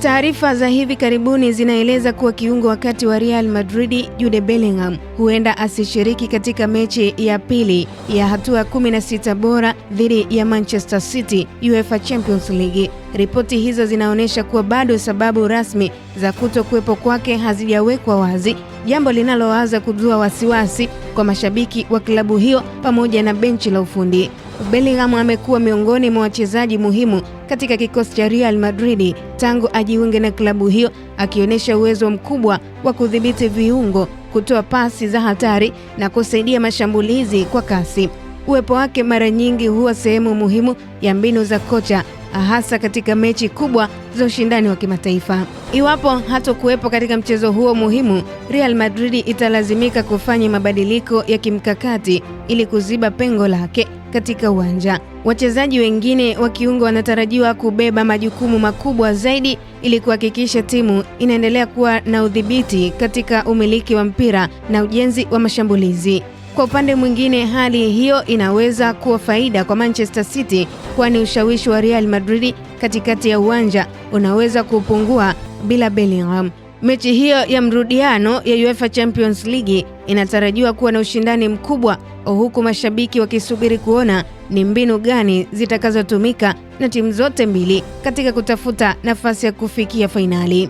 Taarifa za hivi karibuni zinaeleza kuwa kiungo wakati wa Real Madrid Jude Bellingham huenda asishiriki katika mechi ya pili ya hatua 16 bora dhidi ya Manchester City UEFA Champions League. Ripoti hizo zinaonyesha kuwa bado sababu rasmi za kutokuwepo kwake hazijawekwa wazi, jambo linaloanza kuzua wasiwasi kwa mashabiki wa klabu hiyo pamoja na benchi la ufundi. Bellingham amekuwa miongoni mwa wachezaji muhimu katika kikosi cha Real Madrid tangu ajiunge na klabu hiyo, akionyesha uwezo mkubwa wa kudhibiti viungo, kutoa pasi za hatari na kusaidia mashambulizi kwa kasi. Uwepo wake mara nyingi huwa sehemu muhimu ya mbinu za kocha, hasa katika mechi kubwa za ushindani wa kimataifa. Iwapo hatakuwepo katika mchezo huo muhimu, Real Madrid italazimika kufanya mabadiliko ya kimkakati ili kuziba pengo lake katika uwanja. Wachezaji wengine wa kiungo wanatarajiwa kubeba majukumu makubwa zaidi ili kuhakikisha timu inaendelea kuwa na udhibiti katika umiliki wa mpira na ujenzi wa mashambulizi. Kwa upande mwingine, hali hiyo inaweza kuwa faida kwa Manchester City, kwani ushawishi wa Real Madrid katikati ya uwanja unaweza kupungua bila Bellingham. Mechi hiyo ya mrudiano ya UEFA Champions League inatarajiwa kuwa na ushindani mkubwa, huku mashabiki wakisubiri kuona ni mbinu gani zitakazotumika na timu zote mbili katika kutafuta nafasi ya kufikia fainali.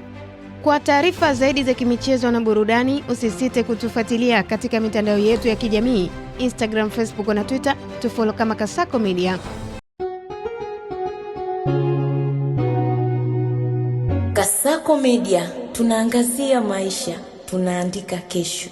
Kwa taarifa zaidi za kimichezo na burudani, usisite kutufuatilia katika mitandao yetu ya kijamii, Instagram, Facebook na Twitter. Tufollow kama Kasako Media. Kasako Media, tunaangazia maisha, tunaandika kesho.